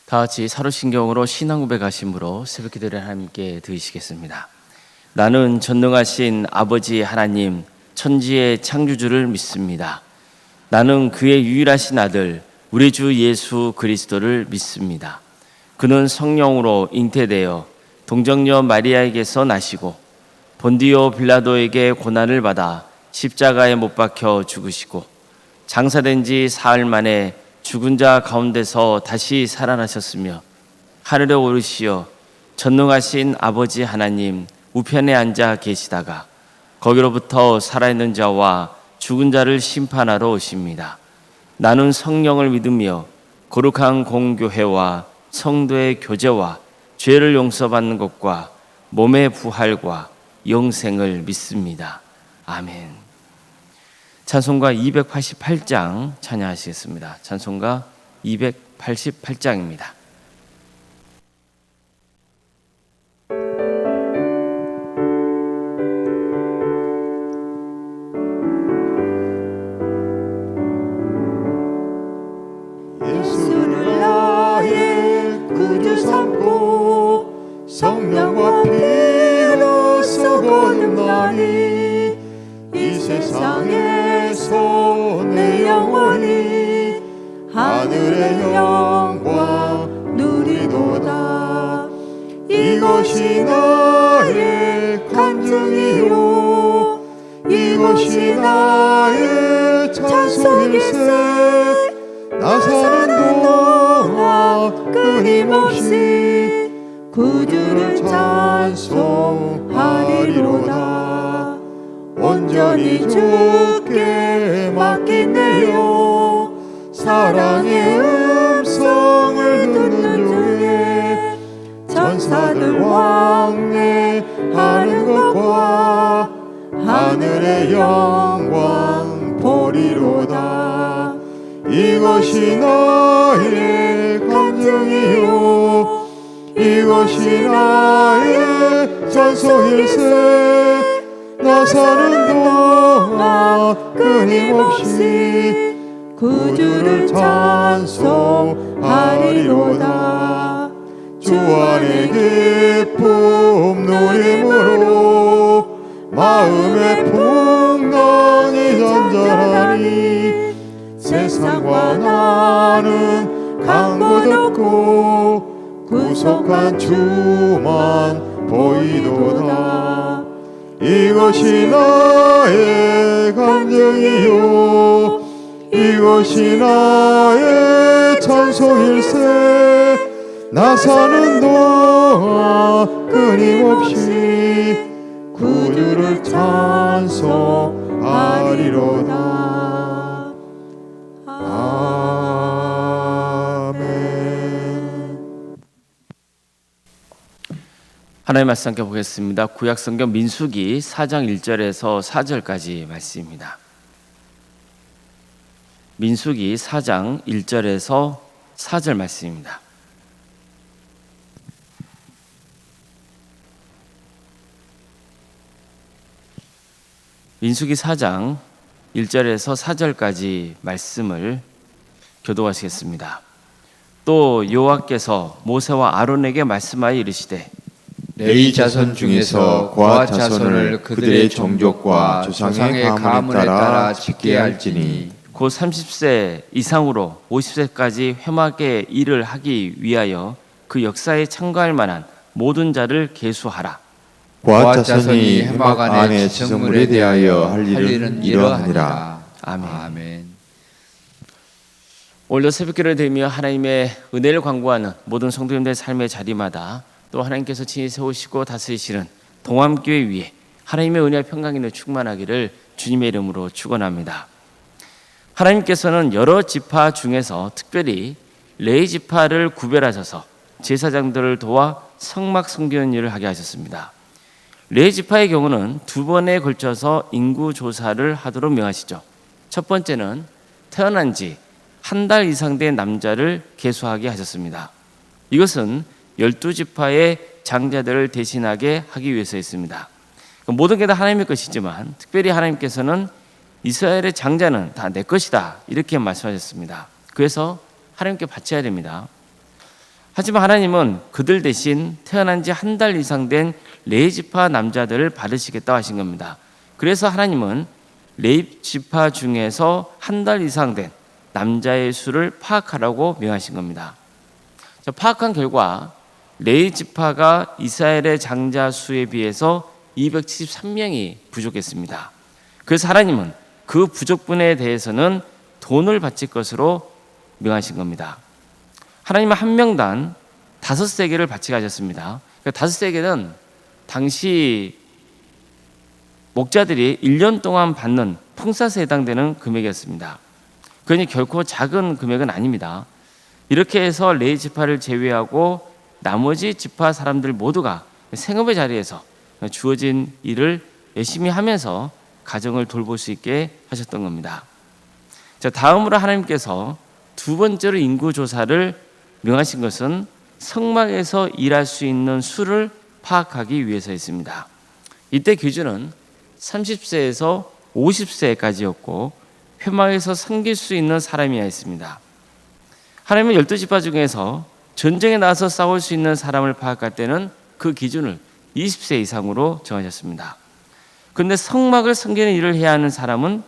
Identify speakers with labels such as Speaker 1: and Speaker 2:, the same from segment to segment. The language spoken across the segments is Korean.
Speaker 1: 다 같이 사도신경으로 신앙 고백하심으로 새벽 기도를 하나님께 드리시겠습니다. 나는 전능하신 아버지 하나님, 천지의 창조주를 믿습니다. 나는 그의 유일하신 아들, 우리 주 예수 그리스도를 믿습니다. 그는 성령으로 잉태되어 동정녀 마리아에게서 나시고 본디오 빌라도에게 고난을 받아 십자가에 못 박혀 죽으시고 장사된 지 사흘 만에 죽은 자 가운데서 다시 살아나셨으며 하늘에 오르시어 전능하신 아버지 하나님 우편에 앉아 계시다가 거기로부터 살아있는 자와 죽은 자를 심판하러 오십니다. 나는 성령을 믿으며 거룩한 공교회와 성도의 교제와 죄를 용서받는 것과 몸의 부활과 영생을 믿습니다. 아멘. 찬송가 288장 찬양하시겠습니다. 찬송가 288장입니다.
Speaker 2: 예수를 나의 구주 삼고 성령과 피로써 거듭나니 이 세상에서 내 영혼이 하늘의 영광 누리도다. 이것이 나의 간증이요 이것이 나의 찬송일세. 나 사는 동안 끊임없이 구주를 찬송하리로다. 온전히 주께 맡기네요. 사랑의 음성을 듣는 중에 천사들 왕래하는 것과 하늘의 영광 보리로다. 이것이 나의 간증이요 이것이 나의 찬송일세. 나 사는 동안 끊임없이 구주를 찬송하리로다. 주 안의 기쁨 누림으로 마음의 풍랑이 잔잔하니 세상과 나는 강못 없고 구속한 주만 보이도다. 이것이 나의 간증이요 이것이 나의 찬송일세. 나 사는 동안 끊임없이 구주를 찬송하리로다. 아멘.
Speaker 1: 하나님 말씀 함께 보겠습니다. 구약성경 민수기 4장 1절에서 4절까지 말씀입니다. 민수기 4장 1절에서 4절 말씀입니다. 민수기 4장 1절에서 4절까지 말씀을 교독하시겠습니다. 또 여호와께서 모세와 아론에게 말씀하여 이르시되
Speaker 3: 레위 자손 중에서 고핫 자손을 그들의 종족과 조상의 가문에 따라 짓게 할지니
Speaker 1: 곧 30세 이상으로 50세까지 회막의 일을 하기 위하여 그 역사에 참가할 만한 모든 자를 계수하라.
Speaker 3: 고핫 자손이 회막 안의 지성물에 대하여 할 일은 이러하니라.
Speaker 1: 아멘. 오늘도 새벽기를 드리며 하나님의 은혜를 광고하는 모든 성도님들의 삶의 자리마다 또 하나님께서 친히 세우시고 다스리시는 동암교회 위에 하나님의 은혜와 평강이 충만하기를 주님의 이름으로 축원합니다. 하나님께서는 여러 지파 중에서 특별히 레위 지파를 구별하셔서 제사장들을 도와 성막 섬기는 일을 하게 하셨습니다. 레위 지파의 경우는 두 번에 걸쳐서 인구 조사를 하도록 명하시죠. 첫 번째는 태어난 지 한 달 이상 된 남자를 계수하게 하셨습니다. 이것은 12지파의 장자들을 대신하게 하기 위해서였습니다. 모든 게 다 하나님의 것이지만 특별히 하나님께서는 이스라엘의 장자는 다 내 것이다 이렇게 말씀하셨습니다. 그래서 하나님께 바쳐야 됩니다. 하지만 하나님은 그들 대신 태어난 지 한 달 이상 된 레위 지파 남자들을 받으시겠다고 하신 겁니다. 그래서 하나님은 레위 지파 중에서 한 달 이상 된 남자의 수를 파악하라고 명하신 겁니다. 파악한 결과 레위 지파가 이스라엘의 장자 수에 비해서 273명이 부족했습니다. 그래서 하나님은 그 부족분에 대해서는 돈을 바칠 것으로 명하신 겁니다. 하나님은 한 명당 5세겔을 바치게 하셨습니다. 5세겔은 당시 목자들이 1년 동안 받는 풍사세에 해당되는 금액이었습니다. 그러니 결코 작은 금액은 아닙니다. 이렇게 해서 레위 지파를 제외하고 나머지 지파 사람들 모두가 생업의 자리에서 주어진 일을 열심히 하면서 가정을 돌볼 수 있게 하셨던 겁니다. 자, 다음으로 하나님께서 두 번째로 인구 조사를 명하신 것은 성막에서 일할 수 있는 수를 파악하기 위해서였습니다. 이때 기준은 30세에서 50세까지였고 회막에서 섬길 수 있는 사람이어야 했습니다. 하나님은 12지파 중에서 전쟁에 나가서 싸울 수 있는 사람을 파악할 때는 그 기준을 20세 이상으로 정하셨습니다. 그런데 성막을 섬기는 일을 해야 하는 사람은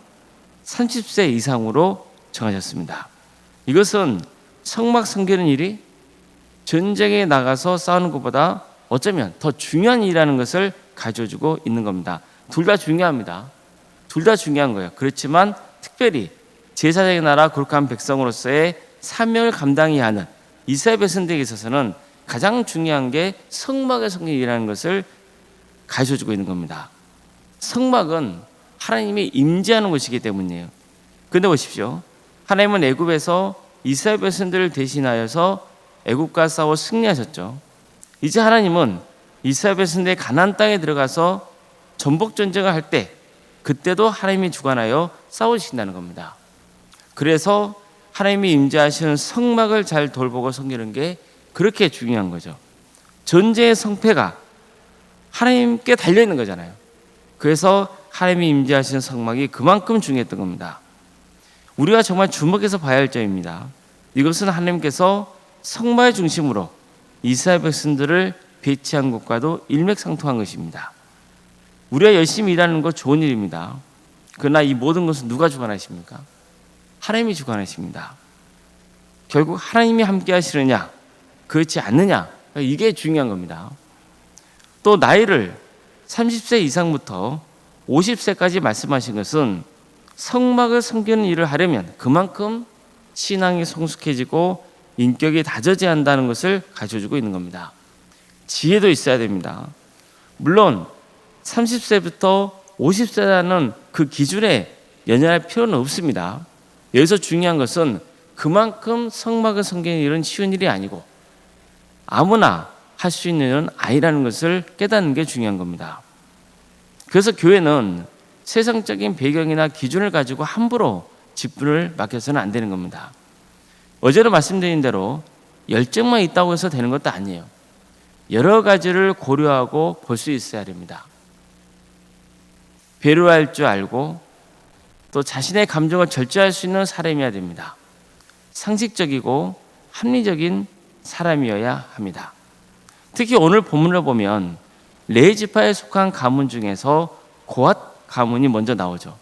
Speaker 1: 30세 이상으로 정하셨습니다. 이것은 성막 섬기는 일이 전쟁에 나가서 싸우는 것보다 어쩌면 더 중요한 일이라는 것을 가르쳐주고 있는 겁니다. 둘 다 중요합니다. 둘 다 중요한 거예요. 그렇지만 특별히 제사장의 나라 거룩한 백성으로서의 사명을 감당해야 하는 이스라엘 백성들에게 있어서는 가장 중요한 게 성막의 섬김이라는 것을 가르쳐주고 있는 겁니다. 성막은 하나님이 임재하는 곳이기 때문이에요. 그런데 보십시오. 하나님은 애굽에서 이스라엘 백성들을 대신하여서 애굽과 싸워 승리하셨죠. 이제 하나님은 이스라엘 백성들이 가나안 땅에 들어가서 전복 전쟁을 할 때 그때도 하나님이 주관하여 싸우신다는 겁니다. 그래서 하나님이 임재하시는 성막을 잘 돌보고 섬기는 게 그렇게 중요한 거죠. 전쟁의 성패가 하나님께 달려있는 거잖아요. 그래서 하나님이 임재하시는 성막이 그만큼 중요했던 겁니다. 우리가 정말 주목해서 봐야 할 점입니다. 이것은 하나님께서 성막의 중심으로 이스라엘 백성들을 배치한 것과도 일맥상통한 것입니다. 우리가 열심히 일하는 것 좋은 일입니다. 그러나 이 모든 것은 누가 주관하십니까? 하나님이 주관하십니다. 결국 하나님이 함께 하시느냐 그렇지 않느냐 이게 중요한 겁니다. 또 나이를 30세 이상부터 50세까지 말씀하신 것은 성막을 섬기는 일을 하려면 그만큼 신앙이 성숙해지고 인격이 다져져야 한다는 것을 가르쳐주고 있는 겁니다. 지혜도 있어야 됩니다. 물론 30세부터 50세라는 그 기준에 연연할 필요는 없습니다. 여기서 중요한 것은 그만큼 성막을 섬기는 일은 쉬운 일이 아니고 아무나 할 수 있는 일은 아니라는 것을 깨닫는 게 중요한 겁니다. 그래서 교회는 세상적인 배경이나 기준을 가지고 함부로 직분을 맡겨서는 안 되는 겁니다. 어제도 말씀드린 대로 열정만 있다고 해서 되는 것도 아니에요. 여러 가지를 고려하고 볼 수 있어야 됩니다. 배려할 줄 알고 또 자신의 감정을 절제할 수 있는 사람이어야 됩니다. 상식적이고 합리적인 사람이어야 합니다. 특히 오늘 본문을 보면 레위 지파에 속한 가문 중에서 고핫 가문이 먼저 나오죠.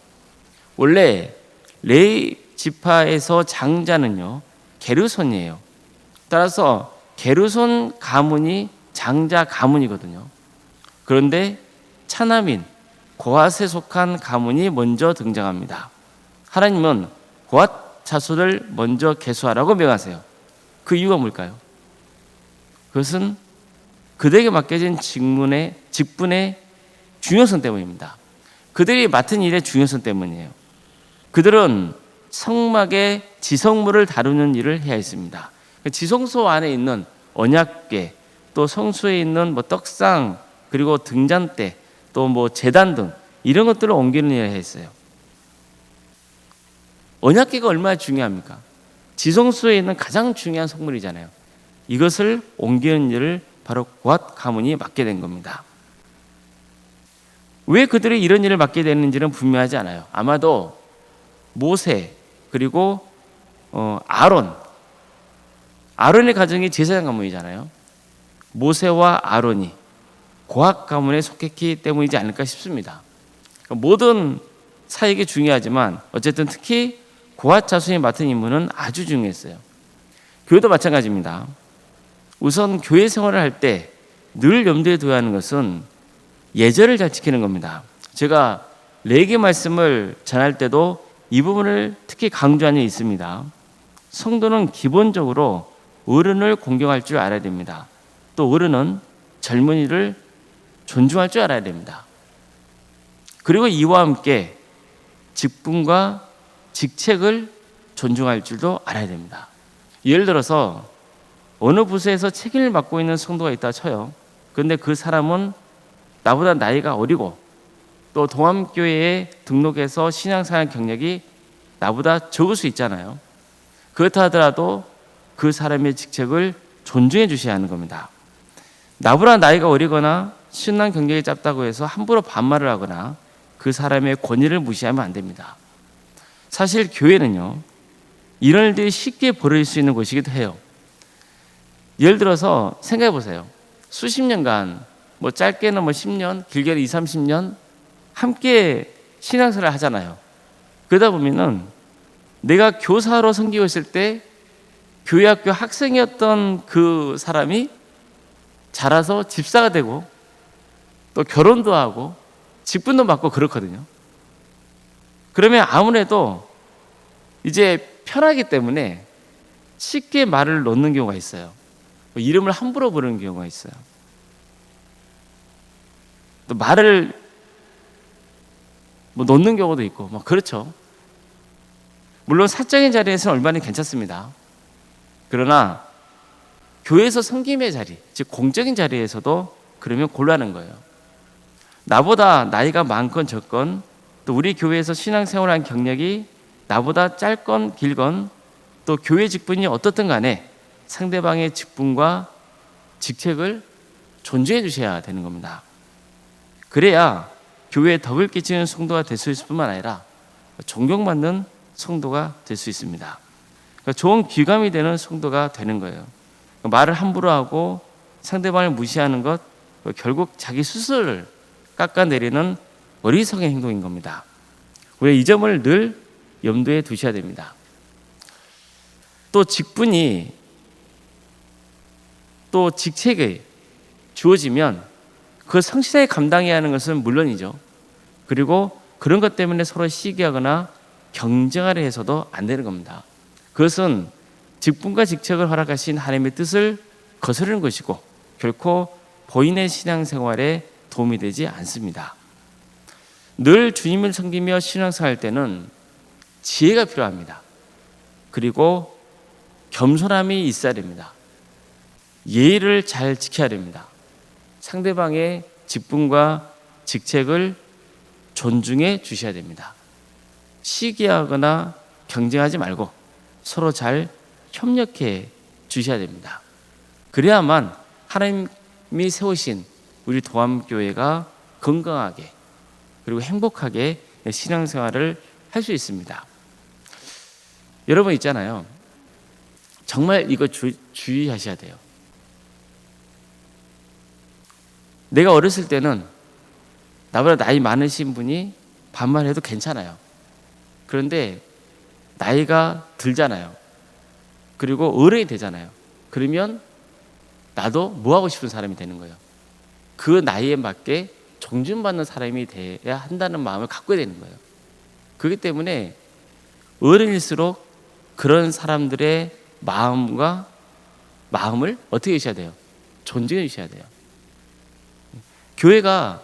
Speaker 1: 원래 레위 지파에서 장자는요 게르손이에요. 따라서 게르손 가문이 장자 가문이거든요. 그런데 차남인 고핫에 속한 가문이 먼저 등장합니다. 하나님은 고핫 자손을 먼저 계수하라고 명하세요. 그 이유가 뭘까요? 그것은 그들에게 맡겨진 직분의 중요성 때문입니다. 그들이 맡은 일의 중요성 때문이에요. 그들은 성막의 지성물을 다루는 일을 해야 했습니다. 지성소 안에 있는 언약궤, 또 성소에 있는 떡상, 그리고 등잔대, 또 제단 등 이런 것들을 옮기는 일을 했어요. 언약궤가 얼마나 중요합니까? 지성소에 있는 가장 중요한 성물이잖아요. 이것을 옮기는 일을 바로 고핫 가문이 맡게 된 겁니다. 왜 그들이 이런 일을 맡게 됐는지는 분명하지 않아요. 아마도 모세 그리고 아론 아론의 가정이 제사장 가문이잖아요. 모세와 아론이 고학 가문에 속했기 때문이지 않을까 싶습니다. 모든 사역이 중요하지만 어쨌든 특히 고핫 자손이 맡은 임무는 아주 중요했어요. 교회도 마찬가지입니다. 우선 교회 생활을 할 때 늘 염두에 둬야 하는 것은 예절을 잘 지키는 겁니다. 제가 레기 말씀을 전할 때도 이 부분을 특히 강조한 적이 있습니다. 성도는 기본적으로 어른을 공경할 줄 알아야 됩니다. 또 어른은 젊은이를 존중할 줄 알아야 됩니다. 그리고 이와 함께 직분과 직책을 존중할 줄도 알아야 됩니다. 예를 들어서 어느 부서에서 책임을 맡고 있는 성도가 있다 쳐요. 그런데 그 사람은 나보다 나이가 어리고 또 동암교회에 등록해서 신앙생활 경력이 나보다 적을 수 있잖아요. 그렇다 하더라도 그 사람의 직책을 존중해 주셔야 하는 겁니다. 나보다 나이가 어리거나 신앙 경력이 짧다고 해서 함부로 반말을 하거나 그 사람의 권위를 무시하면 안 됩니다. 사실 교회는요, 이런 일들이 쉽게 벌어질 수 있는 곳이기도 해요. 예를 들어서 생각해 보세요. 수십 년간, 짧게는 10년, 길게는 20, 30년 함께 신앙생활을 하잖아요. 그러다 보면은 내가 교사로 섬기고 있을 때 교회 학교 학생이었던 그 사람이 자라서 집사가 되고 또 결혼도 하고 직분도 받고 그렇거든요. 그러면 아무래도 이제 편하기 때문에 쉽게 말을 놓는 경우가 있어요. 이름을 함부로 부르는 경우가 있어요. 또 말을 놓는 경우도 있고, 그렇죠. 물론 사적인 자리에서는 얼마나 괜찮습니다. 그러나 교회에서 섬김의 자리, 즉 공적인 자리에서도 그러면 곤란한 거예요. 나보다 나이가 많건 적건 또 우리 교회에서 신앙생활한 경력이 나보다 짧건 길건 또 교회 직분이 어떻든 간에 상대방의 직분과 직책을 존중해 주셔야 되는 겁니다. 그래야 교회에 덕을 끼치는 성도가 될 수 있을 뿐만 아니라 존경받는 성도가 될 수 있습니다. 그러니까 좋은 귀감이 되는 성도가 되는 거예요. 말을 함부로 하고 상대방을 무시하는 것, 결국 자기 스스로를 깎아내리는 어리석은 행동인 겁니다. 우리 이 점을 늘 염두에 두셔야 됩니다. 또 직분이 또 직책이 주어지면 그 성실하게 감당해야 하는 것은 물론이죠. 그리고 그런 것 때문에 서로 시기하거나 경쟁하려 해서도 안 되는 겁니다. 그것은 직분과 직책을 허락하신 하나님의 뜻을 거스르는 것이고 결코 본인의 신앙생활에 도움이 되지 않습니다. 늘 주님을 섬기며 신앙생활할 때는 지혜가 필요합니다. 그리고 겸손함이 있어야 됩니다. 예의를 잘 지켜야 됩니다. 상대방의 직분과 직책을 존중해 주셔야 됩니다. 시기하거나 경쟁하지 말고 서로 잘 협력해 주셔야 됩니다. 그래야만 하나님이 세우신 우리 도암교회가 건강하게 그리고 행복하게 신앙생활을 할 수 있습니다. 여러분 있잖아요. 정말 이거 주의하셔야 돼요. 내가 어렸을 때는 나보다 나이 많으신 분이 반말해도 괜찮아요. 그런데 나이가 들잖아요. 그리고 어른이 되잖아요. 그러면 나도 뭐 하고 싶은 사람이 되는 거예요. 그 나이에 맞게 존중받는 사람이 돼야 한다는 마음을 갖고 되는 거예요. 그렇기 때문에 어른일수록 그런 사람들의 마음을 어떻게 해주셔야 돼요? 존중해 주셔야 돼요. 교회가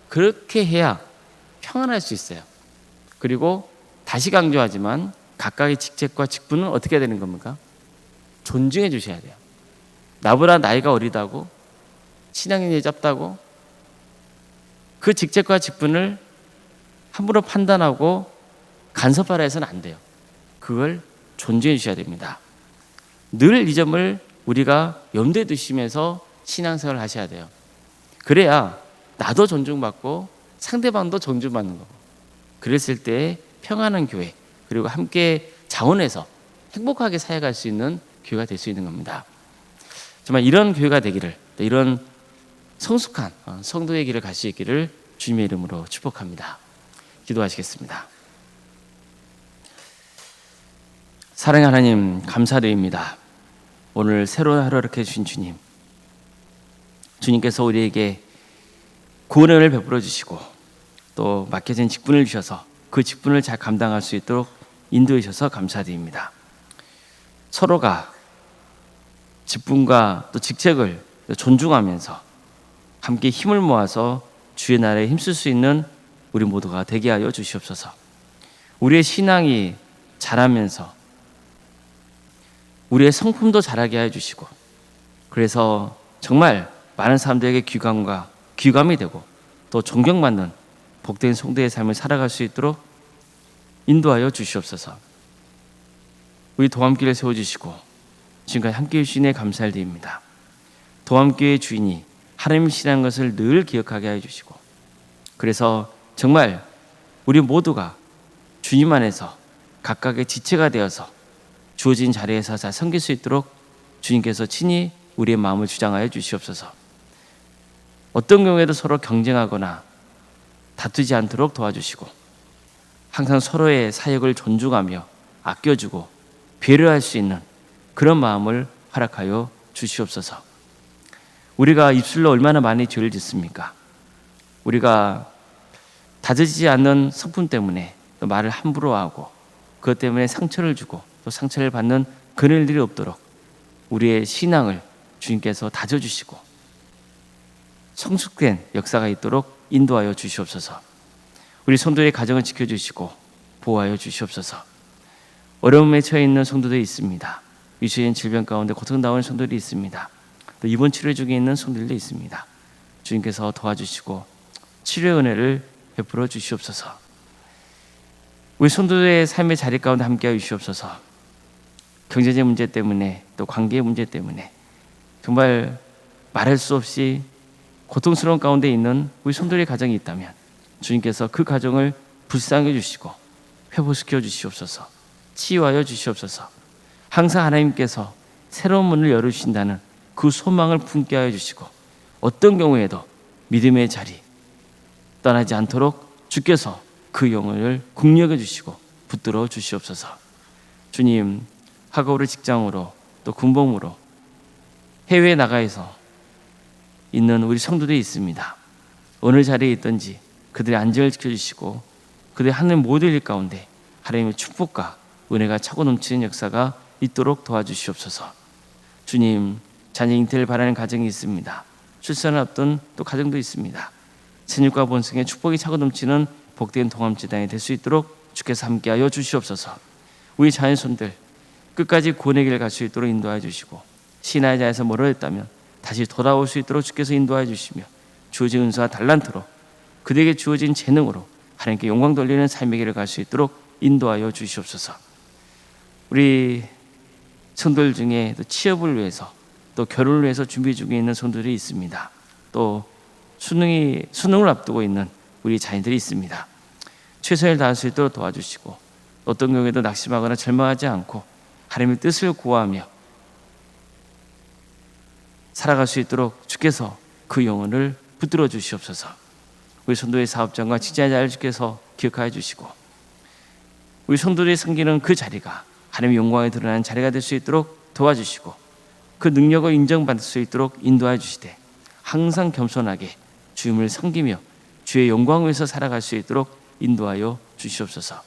Speaker 1: 그렇게 해야 평안할 수 있어요. 그리고 다시 강조하지만 각각의 직책과 직분은 어떻게 해야 되는 겁니까? 존중해 주셔야 돼요. 나보다 나이가 어리다고 신앙인이 짧다고 그 직책과 직분을 함부로 판단하고 간섭하려 해서는 안 돼요. 그걸 존중해 주셔야 됩니다. 늘 이 점을 우리가 염두에 두시면서 신앙생활을 하셔야 돼요. 그래야 나도 존중받고 상대방도 존중받는 거고 그랬을 때 평안한 교회 그리고 함께 자원해서 행복하게 살아갈 수 있는 교회가 될 수 있는 겁니다. 정말 이런 교회가 되기를, 또 이런 성숙한 성도의 길을 갈 수 있기를 주님의 이름으로 축복합니다. 기도하시겠습니다. 사랑의 하나님, 감사드립니다. 오늘 새로운 하루 이렇게 주신 주님, 주님께서 우리에게 구원의 은혜를 베풀어 주시고 또 맡겨진 직분을 주셔서 그 직분을 잘 감당할 수 있도록 인도해 주셔서 감사드립니다. 서로가 직분과 또 직책을 존중하면서 함께 힘을 모아서 주의 나라에 힘쓸 수 있는 우리 모두가 되게 하여 주시옵소서. 우리의 신앙이 자라면서 우리의 성품도 자라게 하여 주시고, 그래서 정말 많은 사람들에게 귀감이 되고 또 존경받는 복된 성도의 삶을 살아갈 수 있도록 인도하여 주시옵소서. 우리 도함교회를 세워주시고 지금까지 함께해 주시니 감사를 드립니다. 도함교회의 주인이 하나님이시라는 것을 늘 기억하게 해주시고, 그래서 정말 우리 모두가 주님 안에서 각각의 지체가 되어서 주어진 자리에서 잘 섬길 수 있도록 주님께서 친히 우리의 마음을 주장하여 주시옵소서. 어떤 경우에도 서로 경쟁하거나 다투지 않도록 도와주시고, 항상 서로의 사역을 존중하며 아껴주고 배려할 수 있는 그런 마음을 허락하여 주시옵소서. 우리가 입술로 얼마나 많이 죄를 짓습니까? 우리가 다져지지 않는 성품 때문에 또 말을 함부로 하고 그것 때문에 상처를 주고 또 상처를 받는 그런 일들이 없도록 우리의 신앙을 주님께서 다져주시고 성숙된 역사가 있도록 인도하여 주시옵소서. 우리 성도의 가정을 지켜주시고 보호하여 주시옵소서. 어려움에 처해 있는 성도들이 있습니다. 위축된 질병 가운데 고통당하는 성도들이 있습니다. 또 입원 치료 중에 있는 성도들도 있습니다. 주님께서 도와주시고 치료의 은혜를 베풀어 주시옵소서. 우리 성도들의 삶의 자리 가운데 함께하여 주시옵소서. 경제적 문제 때문에 또 관계의 문제 때문에 정말 말할 수 없이 고통스러운 가운데 있는 우리 성도들의 가정이 있다면 주님께서 그 가정을 불쌍히 주시고 회복시켜 주시옵소서. 치유하여 주시옵소서. 항상 하나님께서 새로운 문을 열어주신다는 그 소망을 품게 하여 주시고, 어떤 경우에도 믿음의 자리 떠나지 않도록 주께서 그 영혼을 국력해 주시고 붙들어 주시옵소서. 주님, 학업으로 직장으로 또 군복무로 해외에 나가서 있는 우리 성도들이 있습니다. 어느 자리에 있든지 그들의 안전을 지켜주시고 그들의 하늘 모든 일 가운데 하나님의 축복과 은혜가 차고 넘치는 역사가 있도록 도와주시옵소서. 주님, 자녀 잉태를 바라는 가정이 있습니다. 출산을 앞둔 또 가정도 있습니다. 생육과 번성의 축복이 차고 넘치는 복된 동암지당이 될 수 있도록 주께서 함께하여 주시옵소서. 우리 자녀손들 끝까지 구원의 길을 갈 수 있도록 인도하여 주시고, 신앙의 자에서 멀어졌다면 다시 돌아올 수 있도록 주께서 인도하여 주시며, 주어진 은사와 달란트로 그들에게 주어진 재능으로 하나님께 영광 돌리는 삶의 길을 갈 수 있도록 인도하여 주시옵소서. 우리 성도들 중에 또 취업을 위해서 또 결혼을 위해서 준비 중에 있는 성도들이 있습니다. 또 수능을 앞두고 있는 우리 자녀들이 있습니다. 최선을 다할 수 있도록 도와주시고, 어떤 경우에도 낙심하거나 절망하지 않고 하나님의 뜻을 구하며 살아갈 수 있도록 주께서 그 영혼을 붙들어 주시옵소서. 우리 성도의 사업장과 직장자를 주께서 기억하여 주시고, 우리 성도들이 섬기는 그 자리가 하나님의 영광에 드러나는 자리가 될 수 있도록 도와주시고, 그 능력을 인정받을 수 있도록 인도하여 주시되, 항상 겸손하게 주님을 섬기며 주의 영광을 위해서 살아갈 수 있도록 인도하여 주시옵소서.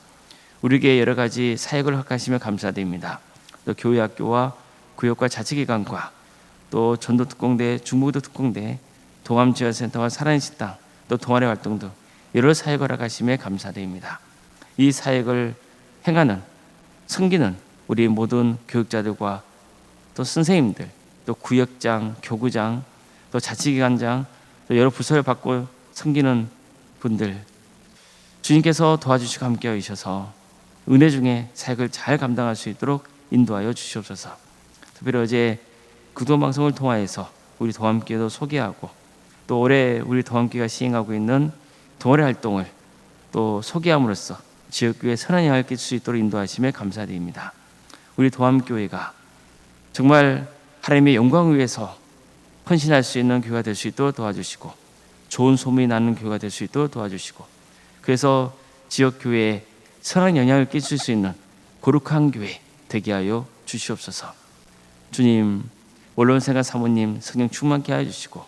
Speaker 1: 우리에게 여러 가지 사역을 허락하시며 감사드립니다. 또 교회 학교와 구역과 자치기관과 또 전도 특공대, 중무도 특공대, 동암지원센터와 살아있는 식당, 또 동아리 활동 등 여러 사역을 허락하시며 감사드립니다. 이 사역을 행하는 섬기는 우리 모든 교육자들과 또 선생님들, 또 구역장, 교구장, 또 자치기관장, 또 여러 부서를 받고 섬기는 분들, 주님께서 도와주시고 함께하여 주셔서 은혜 중에 사역을 잘 감당할 수 있도록 인도하여 주시옵소서. 특별히 어제 구도방송을 통하여서 우리 도함교회도 소개하고, 또 올해 우리 도함교회가 시행하고 있는 동아리 활동을 또 소개함으로써 지역교회에 선한 영향을 끼칠 수 있도록 인도하심에 감사드립니다. 우리 도함교회가 정말 하나님의 영광을 위해서 헌신할 수 있는 교회가 될 수 있도록 도와주시고 좋은 소문이 나는 교회가 될 수 있도록 도와주시고 그래서 지역 교회에 선한 영향을 끼칠 수 있는 거룩한 교회 되게 하여 주시옵소서. 주님, 원론생활 사모님 성령 충만케 하여 주시고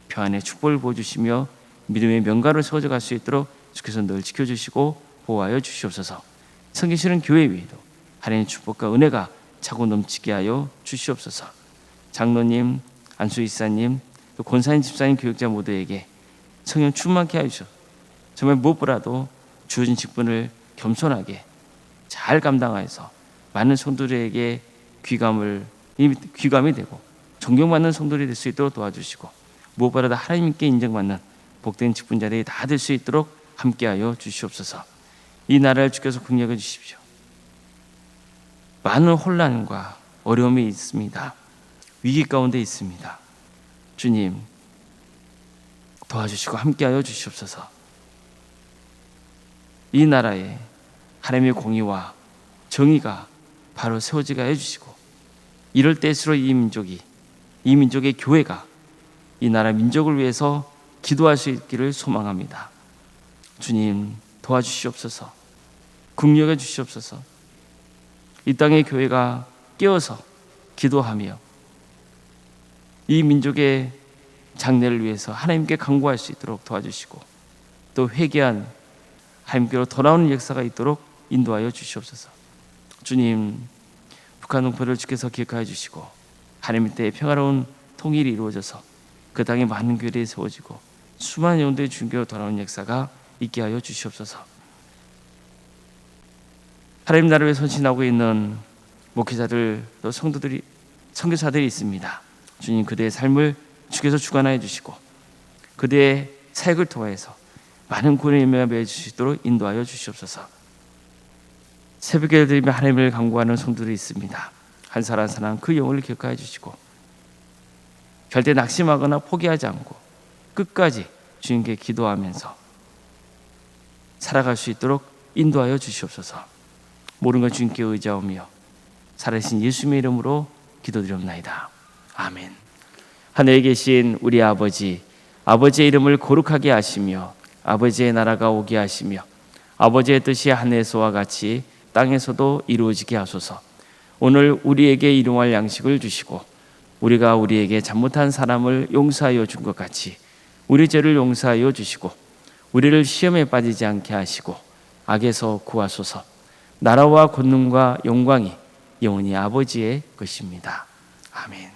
Speaker 1: 평안의 축복을 부어주시며 믿음의 명가를 세워져 갈 수 있도록 주께서 늘 지켜주시고 보호하여 주시옵소서. 섬기시는 교회 위에도 하나님의 축복과 은혜가 차고 넘치게 하여 주시옵소서. 장로님, 안수 이사님, 또 권사님, 집사님, 교육자 모두에게 성령 충만케 하여 주시옵소서. 정말 무엇보다도 주어진 직분을 겸손하게 잘 감당하여서 많은 성도들에게 귀감이 되고 존경받는 성도들이 될 수 있도록 도와주시고 무엇보다도 하나님께 인정받는 복된 직분자들이 다 될 수 있도록 함께하여 주시옵소서. 이 나라를 주께서 긍휼해 주십시오. 많은 혼란과 어려움이 있습니다. 위기 가운데 있습니다. 주님, 도와주시고 함께하여 주시옵소서. 이 나라에 하나님의 공의와 정의가 바로 세워지게 해주시고 이럴 때일수록 이 민족의 교회가 이 나라 민족을 위해서 기도할 수 있기를 소망합니다. 주님, 도와주시옵소서. 긍휼해 주시옵소서. 이 땅의 교회가 깨어서 기도하며 이 민족의 장래를 위해서 하나님께 간구할 수 있도록 도와주시고 또 회개한 하나님께로 돌아오는 역사가 있도록 인도하여 주시옵소서. 주님, 북한 동포를 주께서 기억하여 주시고 하나님의 때에 평화로운 통일이 이루어져서 그 땅에 많은 교회들이 세워지고 수많은 영혼들이 주님께로 돌아오는 역사가 있게 하여 주시옵소서. 하나님 나라를 위해 헌신하고 있는 목회자들 또 성도들이 선교사들이 있습니다. 주님, 그들의 삶을 주께서 주관하여 주시고 그들의 사역을 통해서 많은 구원의 열매가 맺어 주시도록 인도하여 주시옵소서. 새벽에 드리며 하나님을 간구하는 성도들이 있습니다. 한 사람 한 사람 그 영혼을 기억하여 주시고 절대 낙심하거나 포기하지 않고 끝까지 주님께 기도하면서 살아갈 수 있도록 인도하여 주시옵소서. 모든 것 주님께 의지하오며 살아계신 예수님의 이름으로 기도드리옵나이다. 아멘. 하늘에 계신 우리 아버지, 아버지의 이름을 거룩하게 하시며 아버지의 나라가 오게 하시며 아버지의 뜻이 하늘에서와 같이 땅에서도 이루어지게 하소서. 오늘 우리에게 일용할 양식을 주시고 우리가 우리에게 잘못한 사람을 용서하여 준 것 같이 우리 죄를 용서하여 주시고 우리를 시험에 빠지지 않게 하시고 악에서 구하소서. 나라와 권능과 영광이 영원히 아버지의 것입니다. 아멘.